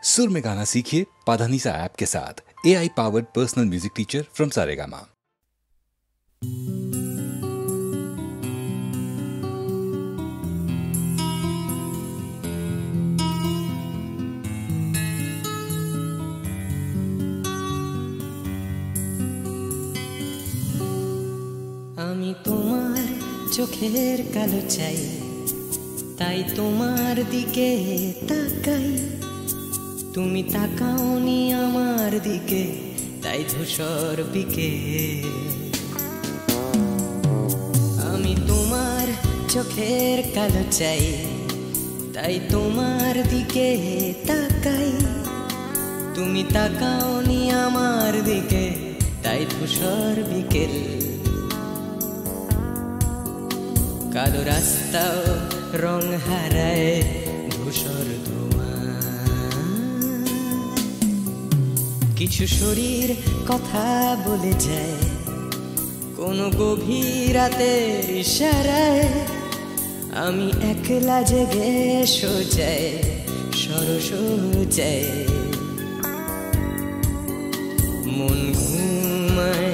सुर में गाना सीखिए पाधानीसा ऐप के साथ। AI powered personal music teacher from Saregama. আমি তোমার চোখের কালো চাই, তাই তোমার দিকে তাকাই। তুমি তাকাওনি আমার দিকে, তাই ধূসর বিকেল। আমি তোমার চোখের কালো চাই, তাই তোমার দিকে তাকাই। তুমি তাকাওনি আমার দিকে, তাই ধূসর বিকেল। কালো রাস্তাও রং হারায় ধূসর ধোঁয়া। কিছু শরীর কথা বলে যায় কোনো গভীর রাতের ইশারায়। আমি একলা জেগে সোজায় সরসোজায়। মন ঘুমায়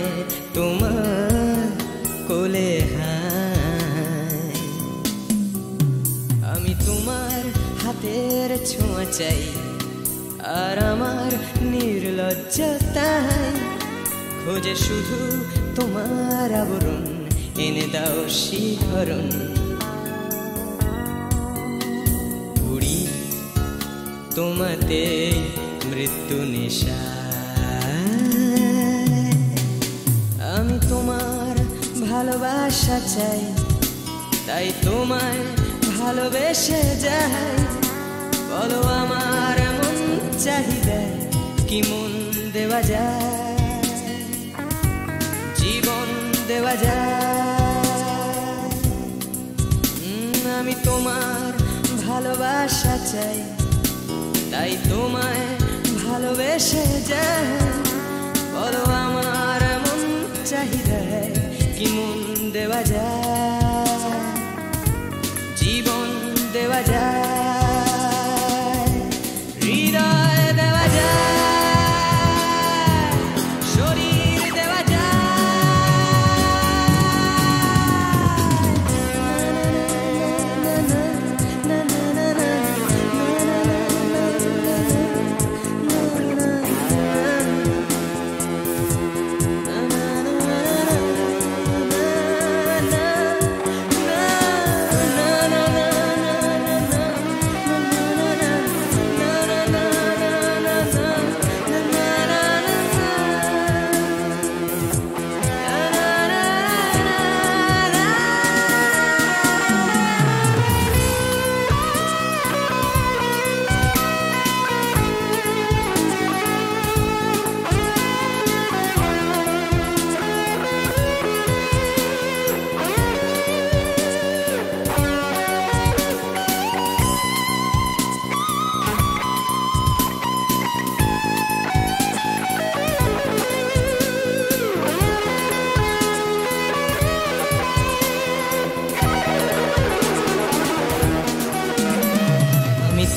তোমার কোলে হায়। আমি তোমার হাতের ছোঁয়া চাই, আর আমার নির্লজ্জতায় খোঁজে শুধু তোমার আবরণ। এনে দাও শিহরণ। উড়ি তোমাতে মৃত্যু নেশা। আমি তোমার ভালোবাসা চাই, তাই তোমায় ভালোবেসে যাই। বলো আমার মন চাহিদা কি মন দেওয়া যায়, জীবন দেওয়া যায়। আমি তোমার ভালোবাসা চাই, তাই তোমায় ভালোবেসে যাই। বলো আমার মন চাহিদা কি মন দেওয়া যায়, জীবন দেওয়া যায়, হৃদয় দেওয়া যায়, শরীর দেওয়া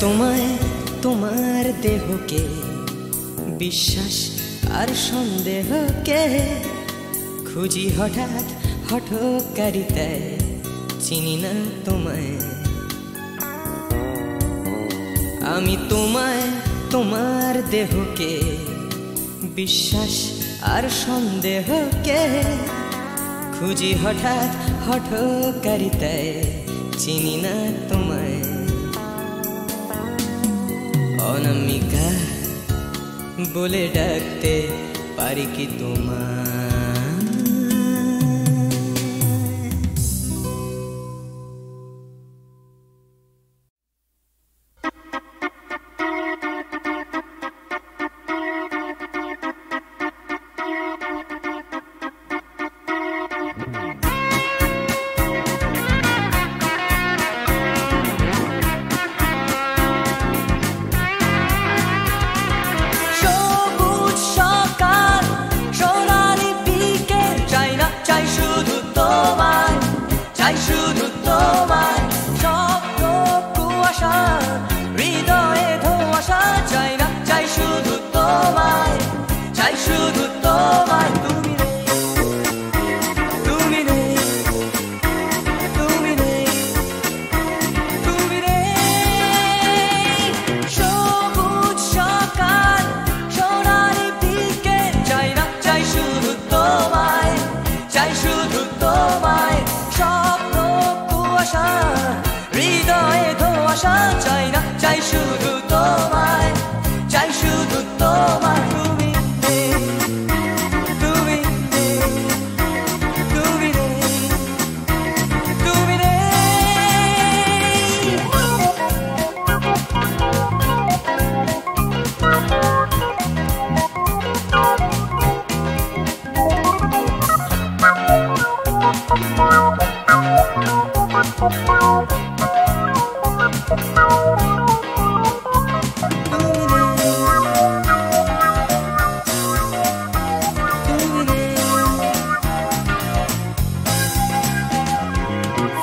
তোমায় তোমার দেহকে বিশ্বাস আর সন্দেহকে খুঁজি হঠাৎ হঠকারিতায়। চিনি না তোমায় আমি, তোমায় তোমার দেহকে বিশ্বাস আর সন্দেহকে খুঁজি হঠাৎ হঠকারিতায়। চিনি না তোমায় অনামিকা বলে ডাকতে পারি কি তোমায়? China শুধু তোমায় তুমি নেই তুমি নেই তুমি নেই তুমি নেই সবুজ সকাল সোনালি বিকেল চাই না চাই শুধু তোমায় চাই শুধু তোমায় স্বপ্ন কুয়াশা হৃদয়ে ধোঁয়াশা চাই না চাই শুধু তোমায় চাই শুধু তোমায় তুমি নেই তুমি নেই তুমি নেই তুমি নেই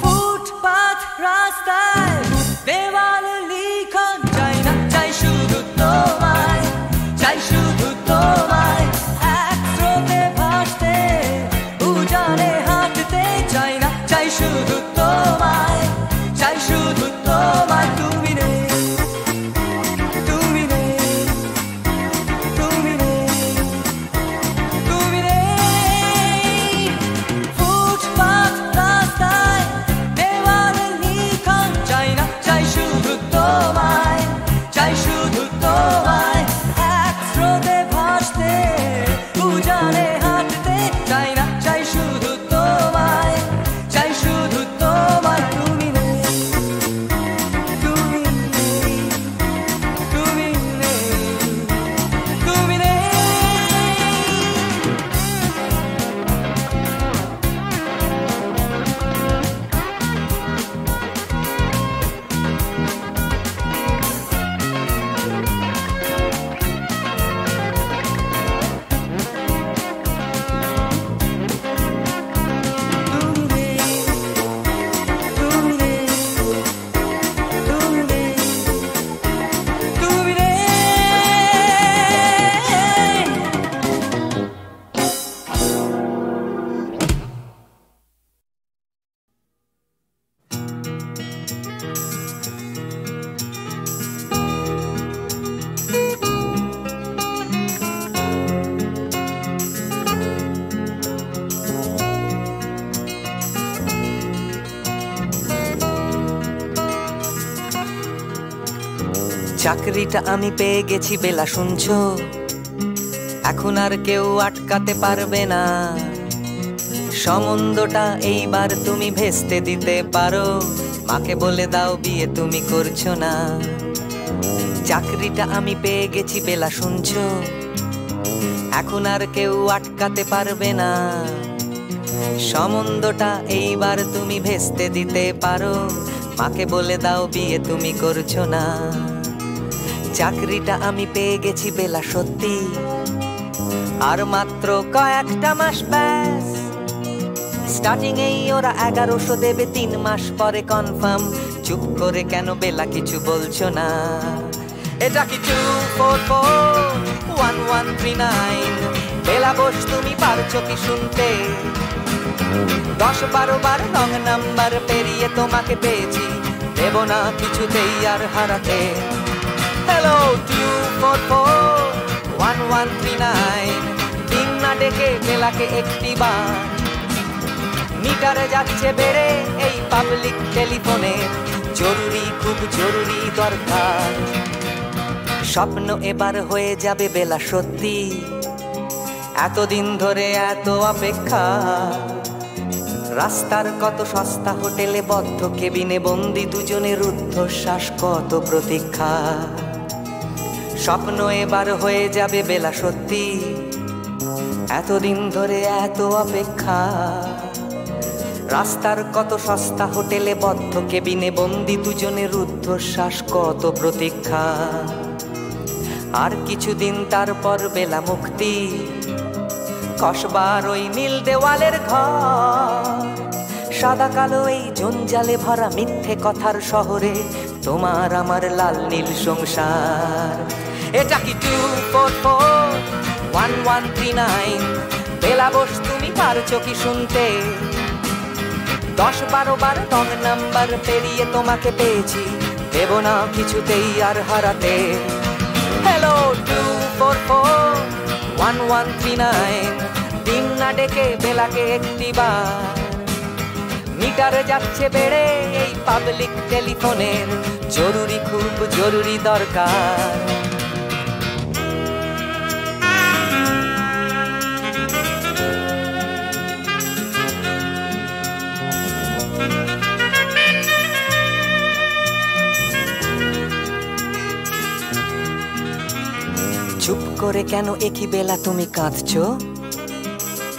ফুটপাত রাস্তায় দেওয়ালে লিখন চাই না চাই শুধু তোমায় চাই শুধু তোমায় এক স্রোতে ভাসতে উজানে হাঁটতে চাই না চাই শুধু তোমায় চাই শুধু তোমায় তুমি নেই তুমি নেই তুমি নেই তুমি নেই ফুটপাত রাস্তায় দেওয়ালে লিখন চাই না চাই শুধু তোমায় চাই শুধু তোমায় এক স্রোতে ভাসতে উজানে হাঁটতে চাই না চাই শুধু তোমায় চাই শুধু তোমায় তুমি নেই তুমি নেই তুমি নেই তুমি নেই চাকরিটা আমি পেয়ে গেছি বেলা শুনছো এখন আর কেউ আটকাতে পারবে না সম্বন্ধটা এইবার তুমি ভেস্তে দিতে পারো মাকে বলে দাও বিয়ে তুমি করছো না চাকরিটা আমি পেয়ে গেছি বেলা শুনছো এখন আর কেউ আটকাতে পারবে না সম্বন্ধটা এইবার তুমি ভেস্তে দিতে পারো মাকে বলে দাও বিয়ে তুমি করছো না চাকরিটা আমি পেয়ে গেছি বেলা সত্যি আর মাত্র কয়েকটা মাস ব্যাস স্টার্টিং এই ওরা 1100 দেবে 3 মাস পরে কনফার্ম চুপ করে কেন বেলা কিছু বলছো না এটা কি 2441139 বেলা বস তুমি পারছো কি শুনতে 10-12 বার রং নাম্বার পেরিয়ে তোমাকে পেয়েছি দেব না কিছুতেই আর হারাতে হ্যালো 2441139 দিন না ডেকে বেলাকে একটি বার মিটারে যাচ্ছে বেড়ে এই পাবলিক টেলিফোনে জরুরি খুব জরুরি দরকার স্বপ্ন এবার হয়ে যাবে বেলা সত্যি এতদিন ধরে এত অপেক্ষা রাস্তার কত সস্তা হোটেলে বদ্ধ কেবিনে বন্দি দুজনের রুদ্ধশ্বাস কত প্রতীক্ষা স্বপ্ন এবার হয়ে যাবে বেলা সত্যি এতদিন ধরে এত অপেক্ষা রাস্তার কত সস্তা হোটেলে বদ্ধ কেবিনে বন্দি দুজনের রুদ্ধশ্বাস কত প্রতীক্ষা আর কিছুদিন তারপর বেলা মুক্তি কসবার ওই নীল দেওয়ালের ঘর সাদা কালো এই জঞ্জালে ভরা মিথ্যে কথার শহরে তোমার আমার লাল নীল সংসার এটা কি 2441139 1139 বেলা বোস তুমি পারছো কি শুনতে 10-12 বার রং নাম্বার পেরিয়ে তোমাকে পেয়েছি দেব না কিছুতেই আর হারাতে হ্যালো 244-1139 দিন না ডেকে বেলাকে একটিবার মিটারে যাচ্ছে বেড়ে এই পাবলিক টেলিফোনের জরুরি খুব জরুরি দরকার চুপ করে কেন একই বেলা তুমি কাঁদছো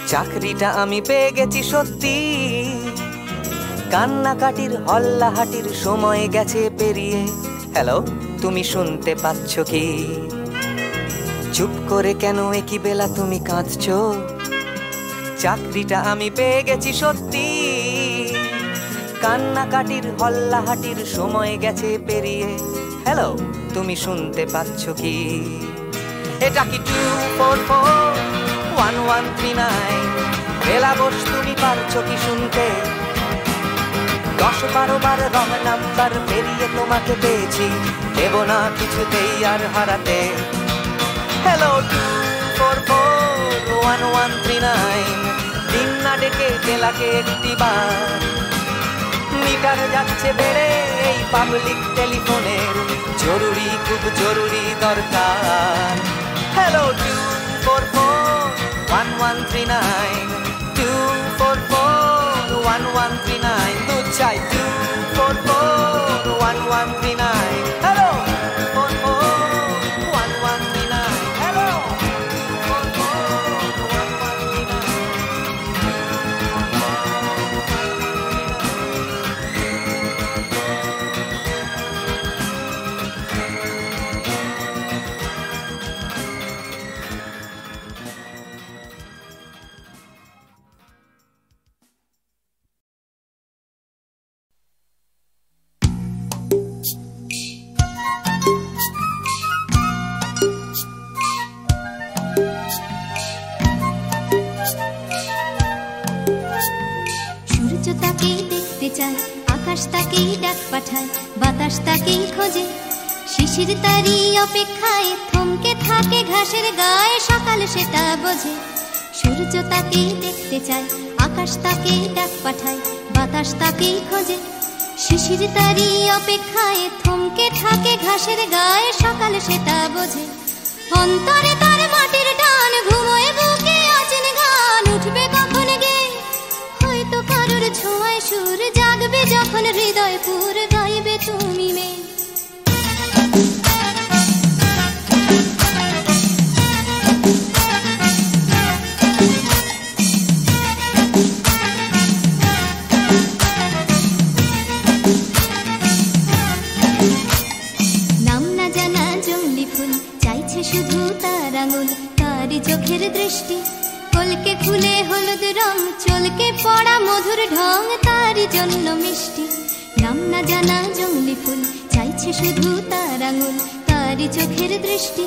চাকরিটা আমি পেয়ে গেছি সত্যি কান্নাকাটির হল্লাহাটির সময় গেছে পেরিয়ে হ্যালো তুমি শুনতে পাচ্ছ কি চুপ করে কেন একই বেলা তুমি কাঁদছো চাকরিটা আমি পেয়ে গেছি সত্যি কান্নাকাটির হল্লাহাটির সময় গেছে পেরিয়ে হ্যালো তুমি শুনতে পাচ্ছ কি এটা কি 244-1139 বেলা বোস তুমি পারছো কি শুনতে 10-12 বার রং নাম্বার পেরিয়ে তোমাকে পেয়েছি দেব না কিছুতেই আর হারাতে হ্যালো 244-1139 দিন না ডেকে বেলাকে একটিবার মিটার যাচ্ছে বেড়ে এই পাবলিক টেলিফোনের জরুরি খুব জরুরি দরকার হ্যালো 244-1139 244-1139 দু চাই 244-1139 হ্যালো 244-1139 হ্যালো আকাশ তাকেই ডাক পাঠায় বাতাস তাকেই খোঁজে শিশির তারি অপেক্ষায় থমকে থাকে ঘাসের গায়ে সকাল সেটা বোঝে সূর্য তাকেই দেখতে চায় আকাশ তাকেই ডাক পাঠায় বাতাস তাকেই খোঁজে শিশির তারি অপেক্ষায় থমকে থাকে ঘাসের গায়ে সকাল সেটা বোঝে অন্তরে তার মাটির টান ঘুমোয় বুকে অচেন গান উঠবে কখন গে হয়তো কারোর ছোঁয়ায় সুর জাগবে যখন হৃদয় পুর গাইবে তুমি মেয়ে নাম না জানা জংলি ফুল চাইছে শুধু তার আঙুল তার চোখের দৃষ্টি কলকে ফুলে হলুদ রং চলকে পড়া মধুর ঢং তারই জন্য মিষ্টি নাম না জানা জংলি ফুল চাইছে শুধু তার আঙুল তারই চোখের দৃষ্টি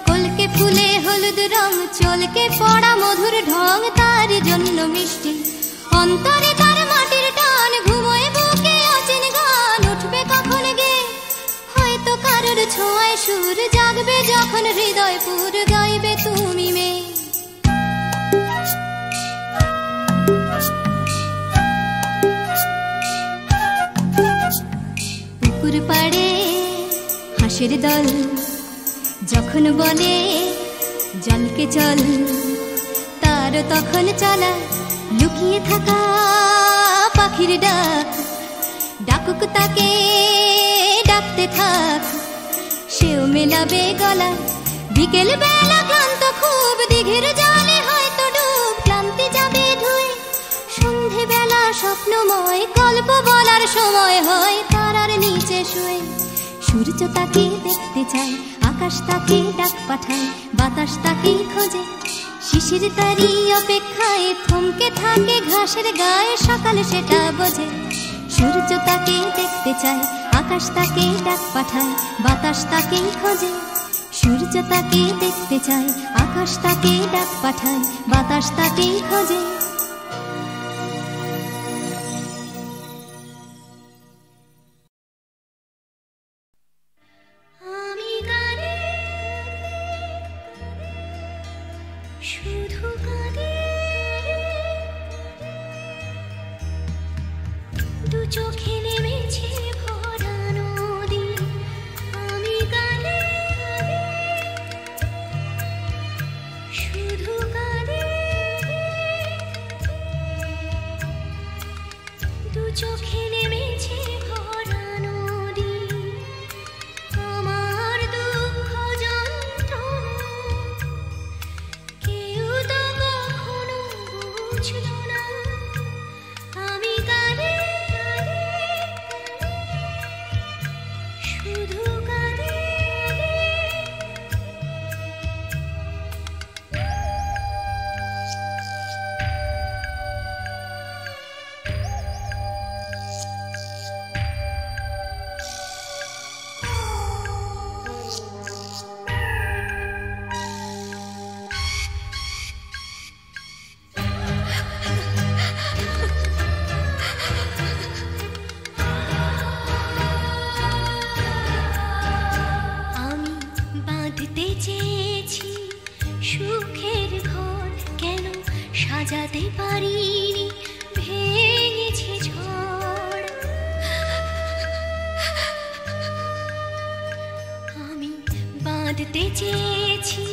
কলকে ফুলে হলুদ রং চলকে পড়া মধুর ঢং তারই জন্য মিষ্টি অন্তরে তার মাটির টান ঘুমোয় বুকে অচেন গান উঠবে কখন গে হয়তো কারোর ছোঁয়ায় সুর জাগবে যখন হৃদয় পুর গাইবে তুমি মেয়ে পুকুর পাড়ে হাঁসের দল যখন বলে জলকে চল তার তখন চলা লুকিয়ে থাকা পাখির ডাক ডাকুক তাকে ডাকতে থাক সেও মেলাবে গলা বিকেল বেলা ক্লান্ত খুব দিঘির জলে হয়তো ডুব ক্লান্তি যাবে ধুয়ে সন্ধে বেলা স্বপ্নময় গল্প বলার সময় হয় তারার নিচে শুয়ে সূর্য তাকে দেখতে চায় আকাশ তাকে ডাক পাঠায় বাতাস তাকে খোঁজে শিশির তারি অপেক্ষায় থমকে থাকে ঘাসের গায়ে সকাল সেটা বোঝে সূর্য তাকে দেখতে চায় আকাশ তাকে ডাক পাঠায় বাতাস তাকে খোঁজে সূর্য তাকে দেখতে চায়, আকাশ তাকে ডাক পাঠায়, বাতাস তাকে খোঁজে। আমি গানে শুধু কাঁদে, দু চোখে নেমেছে ভরা নদী। আমি গানে শুধু কাঁদে, দু চোখে নেমেছে ভরা নদী। আমার দুঃখ যন্ত্রণা কেউ তো কখনো বুঝল না। আমি গানে শুধু কাঁদে। আমি বাঁধতে চেয়েছি সুখের ঘর, কেন সাজাতে পারিনি, ভেঙেছে ঝড়। আমি বাঁধতে চেয়েছি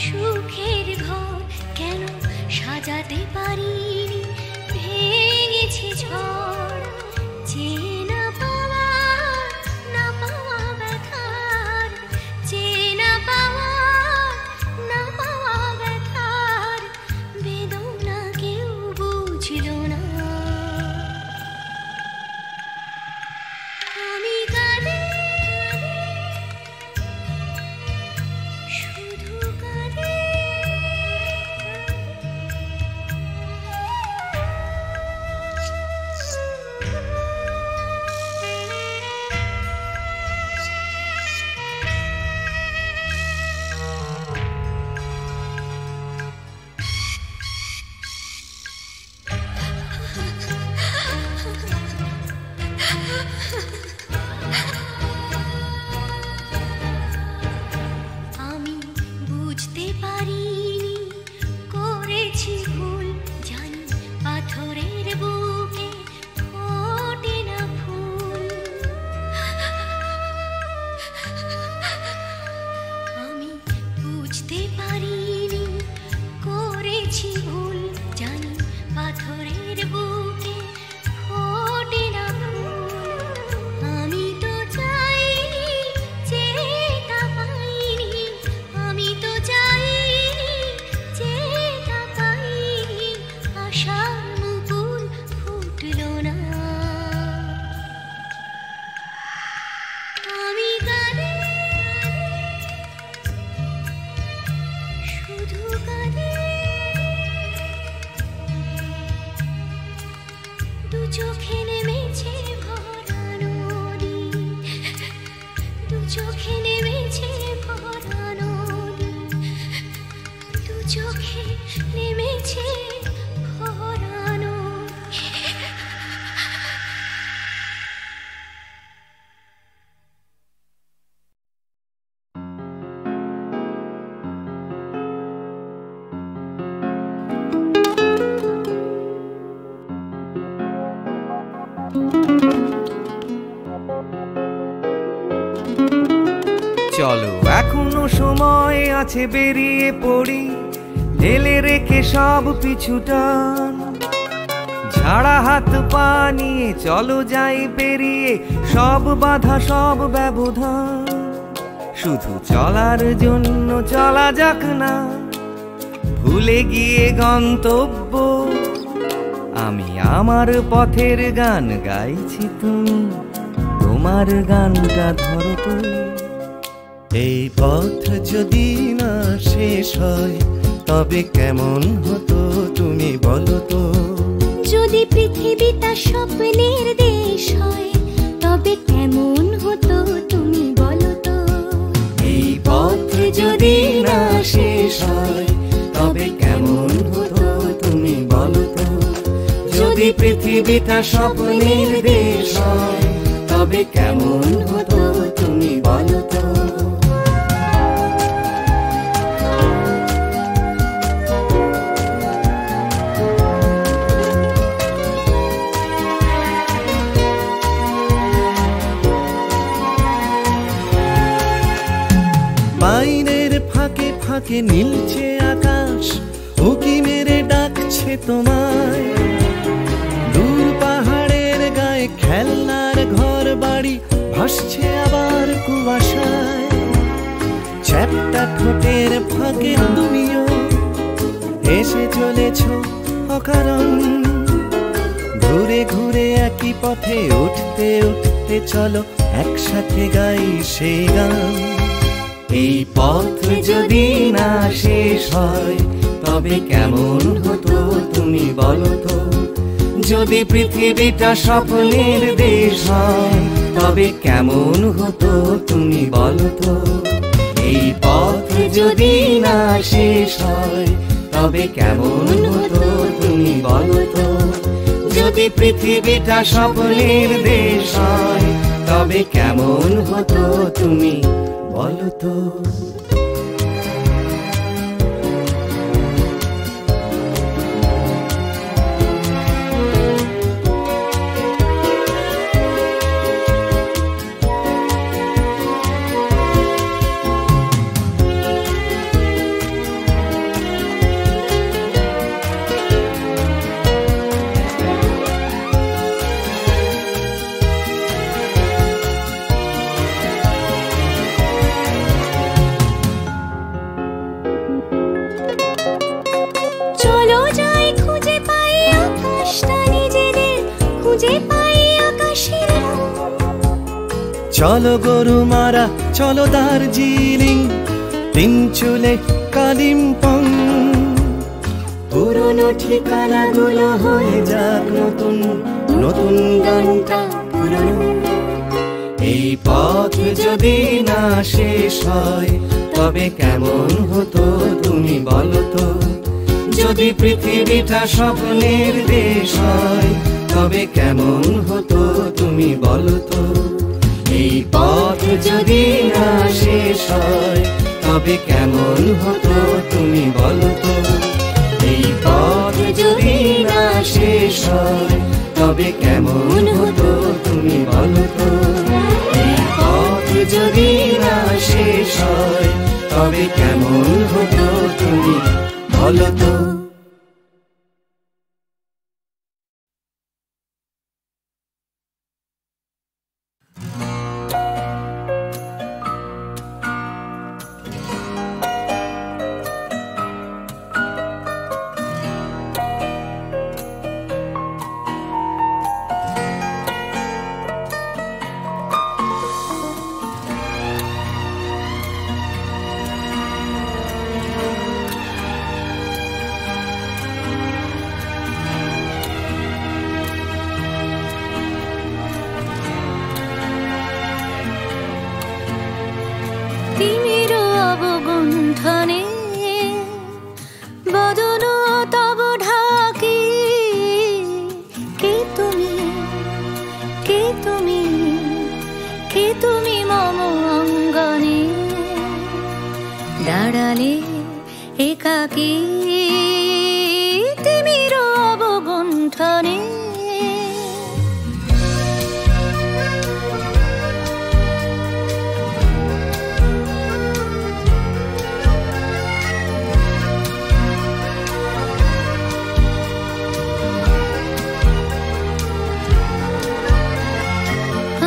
সুখের ঘর, কেন সাজাতে পারিনি, ভেঙেছে ঝড়। যে না পাওয়া না পাওয়া ব্যথার, যে না পাওয়া না পাওয়া ব্যথার বেদনা কেউ বুঝল না। আমি কাঁদে শুধু কাঁদে। আমি বুঝতে পারিনি করেছি ভুল, জানি পাথরের বুকে ফোটে না ফুল। আমি বুঝতে পারিনি করেছি ভুল, জানি পাথরের বুকে ফোটে না ফুল। আমি তো চাইনি যেটা পাইনি, আমি তো চাইনি যেটা পাইনি, আশার মুকুল ফুটল না। আমি গানে শুধু কাঁদে, দু চোখে নেমেছে ভরা নদী, দু চোখে নেমেছে ভরা নদী, দু চোখে নেমেছে ভরা নদী। চলো এখনো সময় আছে, বেরিয়ে পড়ি, ঢেলে রেখে সব পিছুটান। ঝাড়া হাত পা নিয়ে চলো যাই পেরিয়ে সব বাধা সব ব্যবধান। শুধু চলার জন্য চলা যাক না, ভুলে গিয়ে গন্তব্য। আমি আমার পথের গান গাইছি, তুমি তোমার গানটা ধরো তো। এই পথ যদি না শেষ হয় তবে কেমন হতো তুমি বলো তো। যদি পৃথিবীটা স্বপ্নের দেশ হয় তবে কেমন হতো তুমি বলো তো। এই পথ পৃথিবীটা স্বপ্নের দেশ হয়, তবে কেমন হতো তুমি বলো তো। বাইরের ফাঁকে ফাঁকে নীলছে আকাশ, উকি মেরে ডাকছে তোমায়। দূর পাহাড়ের গায়ে খেলনার ঘর বাড়ি ভাসছে আবার কুয়াশায়। চ্যাপ্টা ঠোঁটের ফাঁকে তুমিও এসে চলেছ অকারণ। ঘুরে ঘুরে একই পথে উঠতে উঠতে চলো একসাথে গাই সেই গান। এই পথ যদি না শেষ হয়, তবে কেমন হতো তুমি বলো তো। যদি পৃথিবীটা স্বপ্নের দেশ হয়, তবে কেমন হতো তুমি বলো তো। এই পথ যদি না শেষ হয়, তবে কেমন হতো তুমি বলো তো। যদি পৃথিবীটা স্বপ্নের দেশ হয়, তবে কেমন হতো তুমি বলো তো। চলো গরুমারা, চলো দার্জিলিং, তিনচুলে কালিম্পং। পুরনো ঠিকানাগুলো হয়ে যাক নতুন, নতুন গানটা পুরনো। এই পথ যদি না শেষ হয়, তবে কেমন হতো তুমি বলো তো। যদি পৃথিবীটা স্বপ্নের দেশ হয়, তবে কেমন হতো তুমি বলো তো। এই পথ যদি না শেষ হয়, তবে কেমন হতো তুমি বলো তো। এই পথ যদি না শেষ হয়, তবে কেমন হতো তুমি বলো তো। এই পথ যদি না শেষ হয়, তবে কেমন হতো তুমি বলো তো। দাঁড়ালে একাকী তিমির অবগুণ্ঠনে।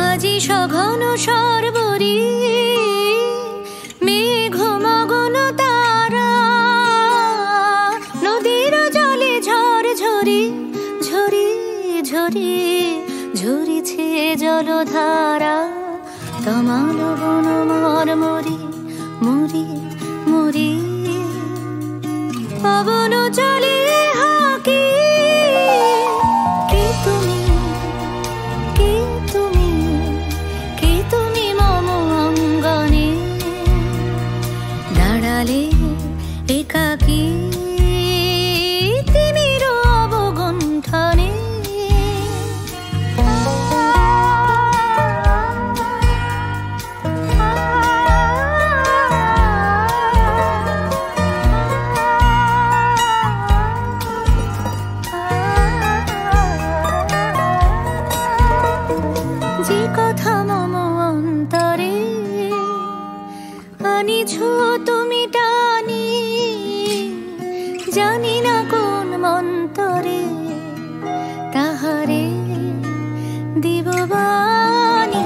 আজি সঘন সর্বরী মেঘ মগন তারা, নদীর জলে ঝড় ঝরি ঝরি ঝরি ঝরিছে জলধারা। তমাল বন মরমরি মরি মরি পবন চলে হাকি। কে তুমি, কে তুমি, কে তুমি মম অঙ্গনে। দাঁড়ালে একাকী তিমির অবগুণ্ঠনে। তুমি টানি, জানি না কোন মন্তরে তাহারে দিব বাণী,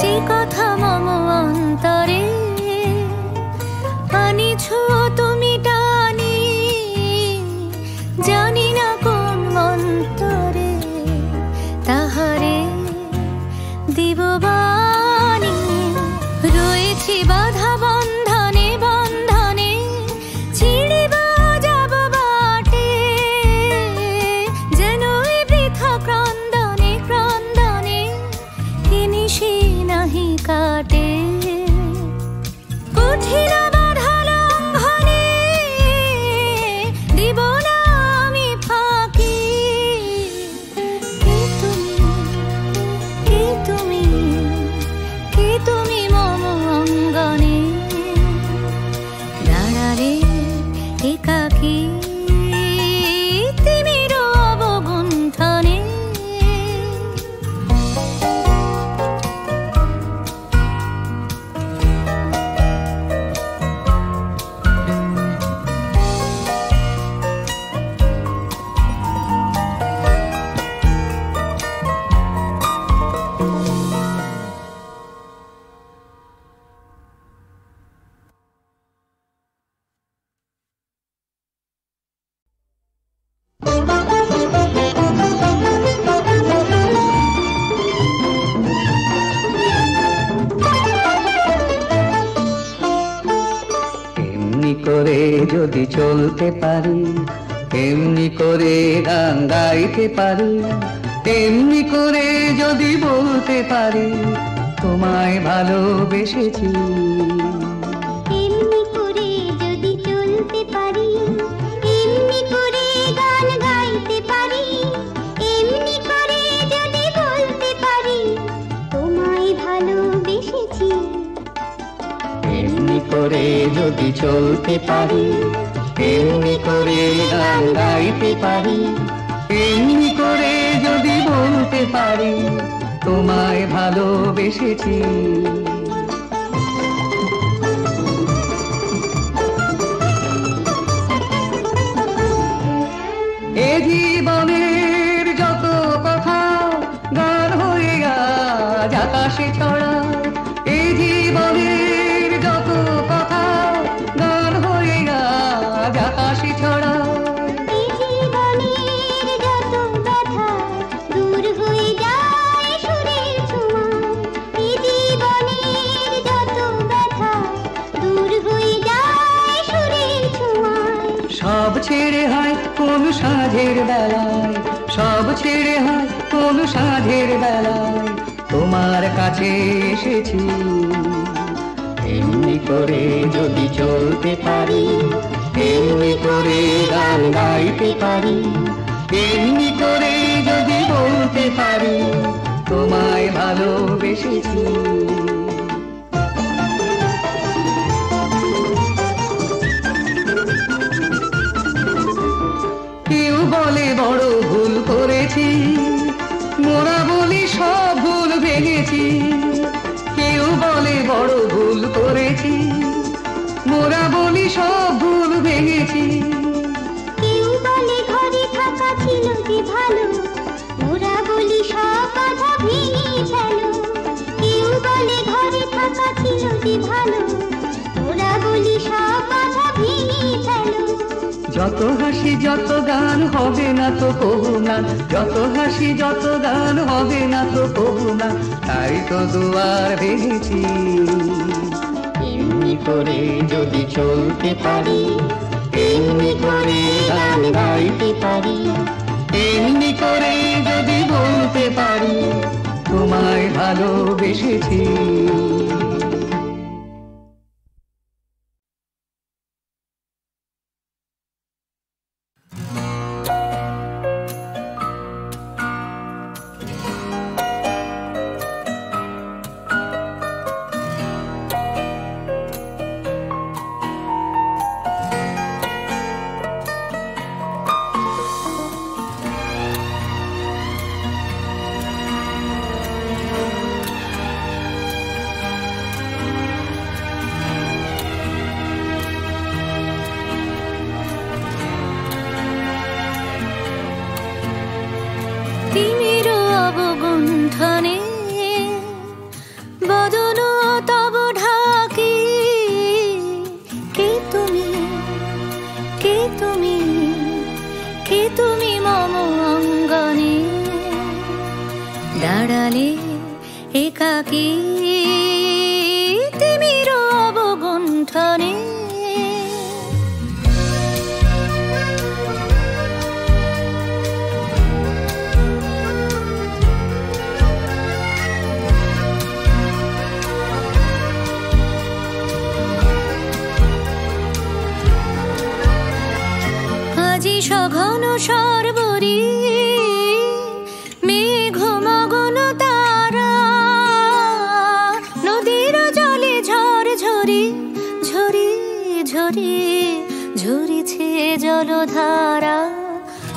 যে কথা মম অন্তরে আনিছ তুমি টানি, জানি না কোন মন্তরে তাহারে দিব বাণী। রয়েছি বাধা বন্ধনে বন্ধনে, ছিড়িব যাব বাটে, যেন বৃথা ক্রন্দনে ক্রন্দনে কিনিসি নাহি কাটে। কঠিন বাধা লঙ্ঘনে দিব না আমি ফাঁকি, কে তুমি, কে তুমি মম অঙ্গনে দাঁড়ালে একাকী তিমির অবগুণ্ঠনে। এমনি করে যদি চলতে পারি, এমনি করে গান গাইতে পারি, এমনি করে যদি বলতে পারি তোমায় ভালোবেসেছি। এমনি করে যদি চলতে পারি, এমনি করে গান গাইতে পারি, এমনি করে যদি বলতে পারি তোমায় ভালোবেসেছি। এমনি করে যদি চলতে পারি, এমনি করে গান গাইতে পারি, এমনি করে যদি বলতে পারি তোমায় ভালোবেসেছি। এ জীবনের যত কথা গান হয়ে আজ আকাশে ছড়া, এ জীবনের যত কথা গান হয়ে আজ আকাশে ছড়া। এই জীবনের যত ব্যথা দূর হয়ে যায় সুরের ছোঁয়ায়, এই জীবনের যত ব্যথা দূর হয়ে যায় সুরের ছোঁয়ায়। সব ছেড়ে হয় কোন সাঁঝের বেলায়, সব ছেড়ে হয় কোন সাঁঝের বেলায় তোমার কাছে এসেছি। এমনি করে যদি চলতে পারি, এমনি করে গান গাইতে পারি, এমনি করে যদি বলতে পারি তোমায় ভালোবেসেছি। কেউ বলে বড় ভুল করেছি, মোরা বলি সব ভুল ভেঙেছি। কেউ বলে বড় ভুল করেছি, মোরা বলি সব ভুল ভেঙেছি। কেউ বলে ঘরে থাকা ছিল যে ভালো, ওরা বলি সব বাধা ভেঙে ফেলো। কেউ বলে ঘরে থাকা ছিল যে ভালো, ওরা বলি সব বাধা ভেঙে ফেলো। যত হাসি যত গান হবে না তো কবু না, যত হাসি যত গান হবে না তো কবু না, তাই তো দুয়ার ভেঙেছি। এমনি করে যদি চলতে পারি, এমনি করে গান গাইতে পারি, এমনি করে যদি বলতে পারি তোমায় ভালোবেসেছি। অবগুণ্ঠনে বদন তব ঢাকি কে তুমি কে তুমি কে তুমি মম অঙ্গনে দাঁড়ালে একাকী তিমির অবগুণ্ঠনে আজি সঘন সর্বরী মেঘ মগন তারা নদীর জলে ঝড় ঝরি ঝরি ঝরি ঝরিছে জলধারা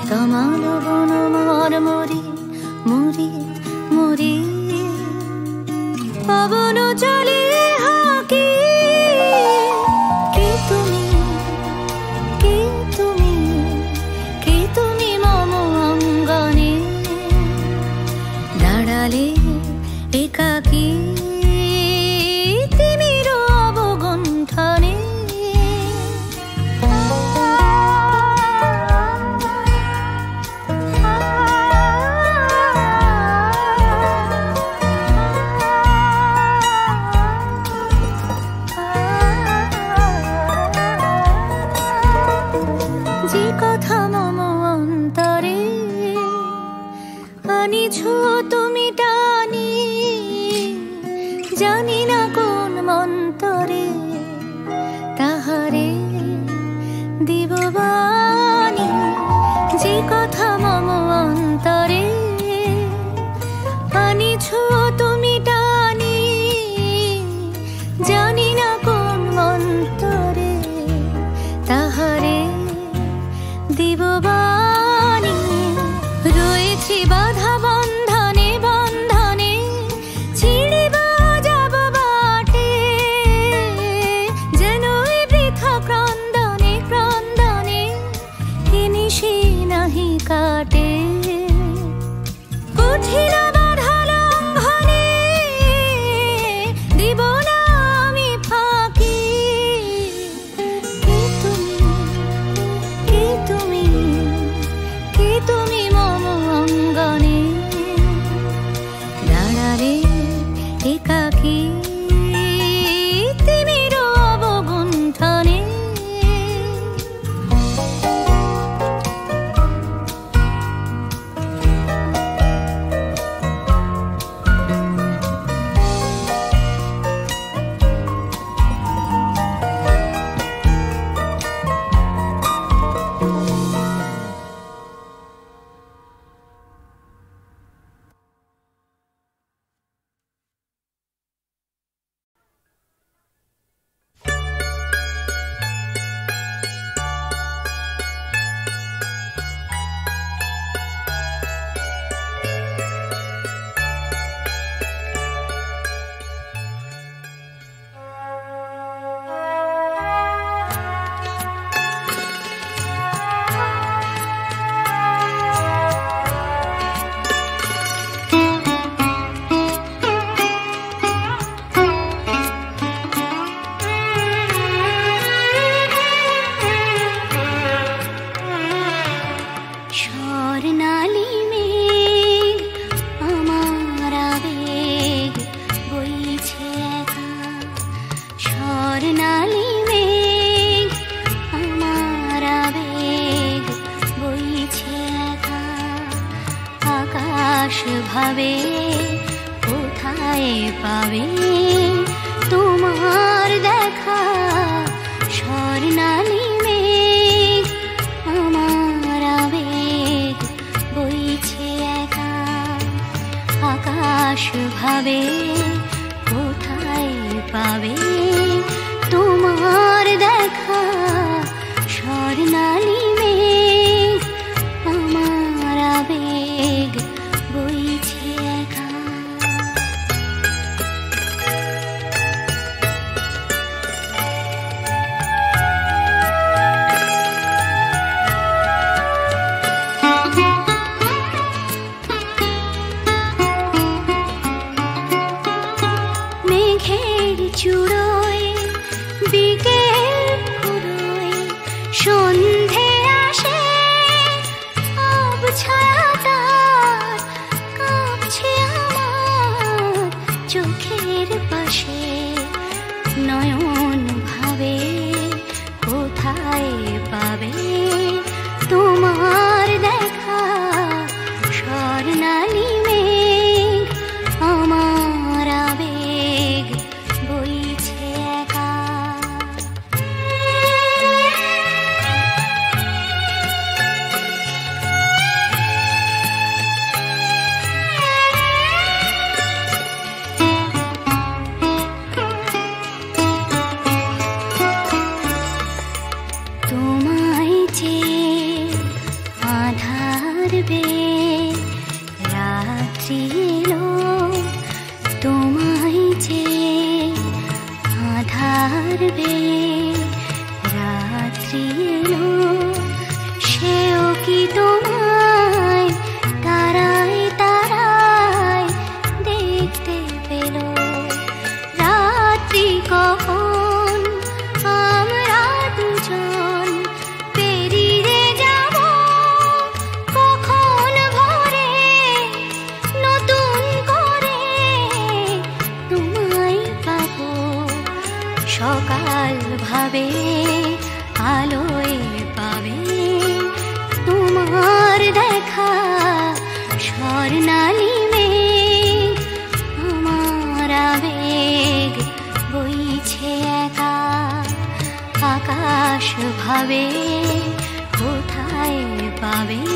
তমাল বন মরমরি মরি মরি পবন চলে হাকি কে তুমি কে তুমি কে তুমি মম অঙ্গনে দাঁড়ালে একাকী তিমির অবগুণ্ঠনে যে কথা মম অন্তরে আনিছ তুমি টানি জানি না কোন মন্তরে তাহারে দিব বাণী যে কথা মম অন্তরে আনিছ তুমি টানি জানি না কোন মন্তরে তাহারে দিব বাণী রয়েছি বাধা বন্ধনে বন্ধনে ছিড়িব যাব বাটে যেন বৃথা ক্রন্দনে ক্রন্দনে নিশি নাহি কাটে কঠিন বাধা লঙ্ঘনে দিব না আমি ফাঁকি কে তুমি কে তুমি কে তুমি মম অঙ্গনে দাঁড়ালে একাকী তিমির অবগুণ্ঠনে স্বর্ণালী মেঘ আমার আবেগ বইছে একা স্বর্ণালী মেঘ আমার আবেগ বইছে একা আকাশ ভাবে কোথায় পাবে তোমার দেখা স্বর্ণালী মেঘ আমার আবেগ বইছে একা আকাশ ভাবে কোথায় পাবে তোমার দেখা স্বর্ণালী মেঘ আমার আবেগ বইছে একা সকাল ভাবে আলোয় পাবে তোমার দেখা স্বর্ণালী মেঘ আমার আবেগ বইছে একা আকাশ ভাবে কোথায় পাবে